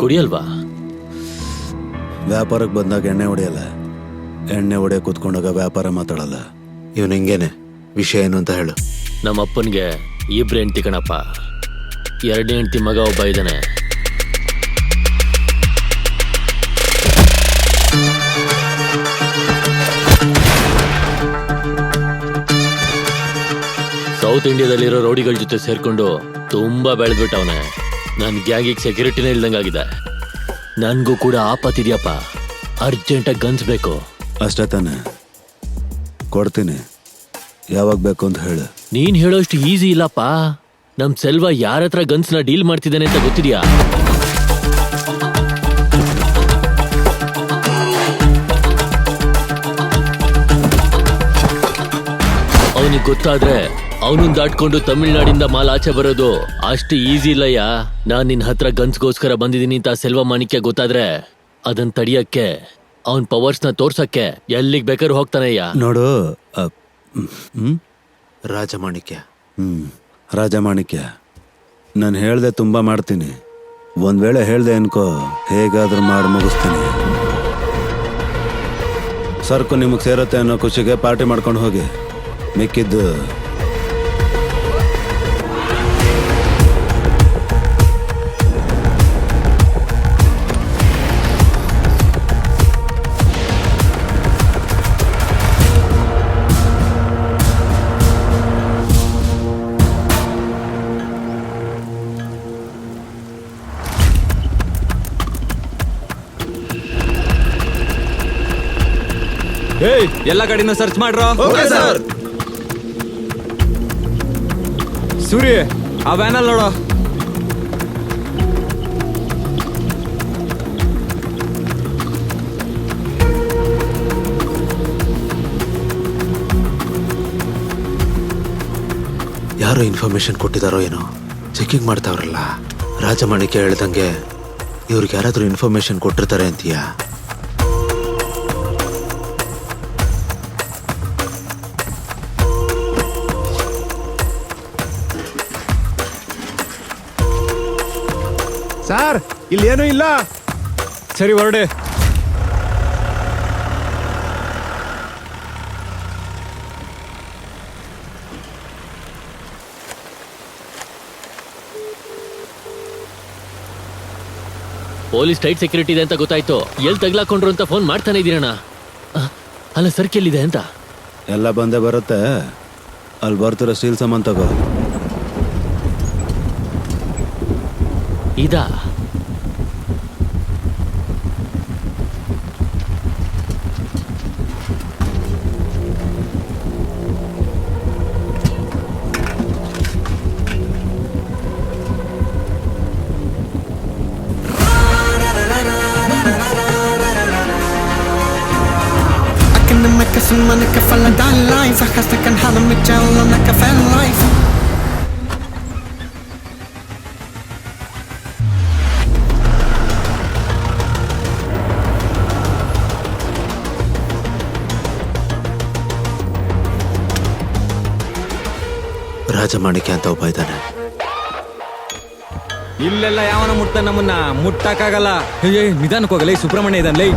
ಕುಡಿಯಲ್ವಾ? ವ್ಯಾಪಾರಕ್ಕೆ ಬಂದಾಗ ಎಣ್ಣೆ ಹೊಡೆಯಲ್ಲ, ಎಣ್ಣೆ ಹೊಡೆಯ ಕೂತ್ಕೊಂಡಾಗ ವ್ಯಾಪಾರ ಮಾತಾಡಲ್ಲ. ಇವನು ಹಿಂಗೇನೆ. ವಿಷಯ ಏನು ಅಂತ ಹೇಳು. ನಮ್ಮ ಅಪ್ಪನ್ಗೆ 2 ಹೆಂಡ್ತಿ ಕಣಪ್ಪ. 2ನೇ ಹೆಂಡ್ತಿ ಮಗ ಒಬ್ಬ ಇದ್ದಾನೆ. ಸೌತ್ ಇಂಡಿಯಾದಲ್ಲಿರೋ ರೌಡಿಗಳ ಜೊತೆ ಸೇರ್ಕೊಂಡು ತುಂಬಾ ಬೆಳೆದ್ಬಿಟ್ಟವನೆ. ನನ್ ಗ್ಯಾಂಗಿಗೆ ಸೆಕ್ಯೂರಿಟಿನೇ ಇಲ್ದಂಗಾಗಿದೆ. ನನ್ಗೂ ಕೂಡ ಆಪತ್ತಿದ್ಯಪ್ಪ. ಅರ್ಜೆಂಟಾಗಿ ಗನ್ಸ್ ಬೇಕು. ಅಷ್ಟೇ ತಾನೆ, ಕೊಡ್ತೀನಿ. ಯಾವಾಗ ಬೇಕು ಅಂತ ಹೇಳು. ನೀನ್ ಹೇಳೋಷ್ಟು ಈಸಿ ಇಲ್ಲಪ್ಪ. ನಮ್ ಸೆಲ್ವ ಯಾರ ಹತ್ರ ಗನ್ಸ್ನ ಡೀಲ್ ಮಾಡ್ತಿದ್ದಾನೆ ಅಂತ ಗೊತ್ತಿದ್ಯಾ? ಅವನಿಗೆ ಗೊತ್ತಾದ್ರೆ ಅವನನ್ನ ದಾಟ್ಕೊಂಡು ತಮಿಳ್ನಾಡಿಂದ ಮಾಲ್ ಆಚೆ ಬರೋದು ಅಷ್ಟು ಈಸಿ ಇಲ್ಲಯ್ಯ. ನಾನ್ ನಿನ್ ಹತ್ರ ಗನ್ಸ್ಗೋಸ್ಕರ ಬಂದಿದ್ದೀನಿ ಅಂತ ಸೆಲ್ವ ಮಾಣಿಕ್ಯ ಗೊತ್ತಾದ್ರೆ ಅದನ್ ತಡಿಯಕ್ಕೆ, ಅವನ್ ಪವರ್ಸ್ನ ತೋರ್ಸಕ್ಕೆ ಎಲ್ಲಿಗ್ ಬೇಕಾದ್ರೂ ಹೋಗ್ತಾನಯ್ಯ. ನೋಡು, ರಾಜಮಾಣಿಕ್ಯ. ರಾಜಮಾಣಿಕ್ಯ, ನಾನು ಹೇಳ್ದೆ ತುಂಬಾ ಮಾಡ್ತೀನಿ. ಒಂದ್ ವೇಳೆ ಹೇಳ್ದೆ ಅನ್ಕೋ, ಹೇಗಾದ್ರೂ ಮಾಡಿ ಮುಗಿಸ್ತೀನಿ. ಸರ್ಕು ನಿಮಗೆ ಸೇರುತ್ತೆ ಅನ್ನೋ ಖುಷಿಗೆ ಪಾರ್ಟಿ ಮಾಡ್ಕೊಂಡು ಹೋಗಿ. ಮಿಕ್ಕಿದ್ದು ಎಲ್ಲ ಗಾಡಿನ ಸರ್ಚ್ ಮಾಡ್ರೋ. ಸೂರಿ, ಆ ವ್ಯಾನಲ್ಲಿ ನೋಡೋ. ಯಾರೋ ಇನ್ಫಾರ್ಮೇಶನ್ ಕೊಟ್ಟಿದಾರೋ ಏನೋ, ಚೆಕಿಂಗ್ ಮಾಡ್ತಾವ್ರಲ್ಲ. ರಾಜಮಾಣಿಕ್ಯ ಹೇಳ್ದಂಗೆ ಇವ್ರಿಗೆ ಯಾರಾದ್ರೂ ಇನ್ಫಾರ್ಮೇಶನ್ ಕೊಟ್ಟಿರ್ತಾರೆ ಅಂತೀಯಾ? ಸರ್, ಇಲ್ಲಿ ಏನೂ ಇಲ್ಲ. ಸರಿ, ಹೊರಡೆ. ಪೊಲೀಸ್ ಟೈಟ್ ಸೆಕ್ಯೂರಿಟಿ ಇದೆ ಅಂತ ಗೊತ್ತಾಯ್ತು. ಎಲ್ಲಿ ತಗ್ಲಾಕೊಂಡ್ರು ಅಂತ ಫೋನ್ ಮಾಡ್ತಾನೆ ಇದೀರಣ್ಣ. ಅಲ್ಲ, ಸರ್ಕೆಲ್ಲಿದೆ ಅಂತ? ಎಲ್ಲ ಬಂದೇ ಬರುತ್ತೆ. ಅಲ್ಲಿ ಬರ್ತಿರೋ ಸ್ಟೀಲ್ ಸಾಮಾನ್ ತಗೋ. ಇದಾ? Man kan falla down life, I has taken hand on me gel and I can fan life. ರಾಜಮಾಣಿಕ್ಯ ಅಂತ ಒಬ್ಬ ಇದ್ದಾನೆ. ಇಲ್ಲೆಲ್ಲ ಯಾವನ ಮುಟ್ಟ ನಮ್ಮನ್ನ ಮುಟ್ಟಕ್ಕಾಗಲ್ಲ. ನಿಧಾನಕ್ಕೆ ಹೋಗಲ್ಲ. ಈ ಸುಬ್ರಹ್ಮಣ್ಯ ಇದ್ದಾನೆ.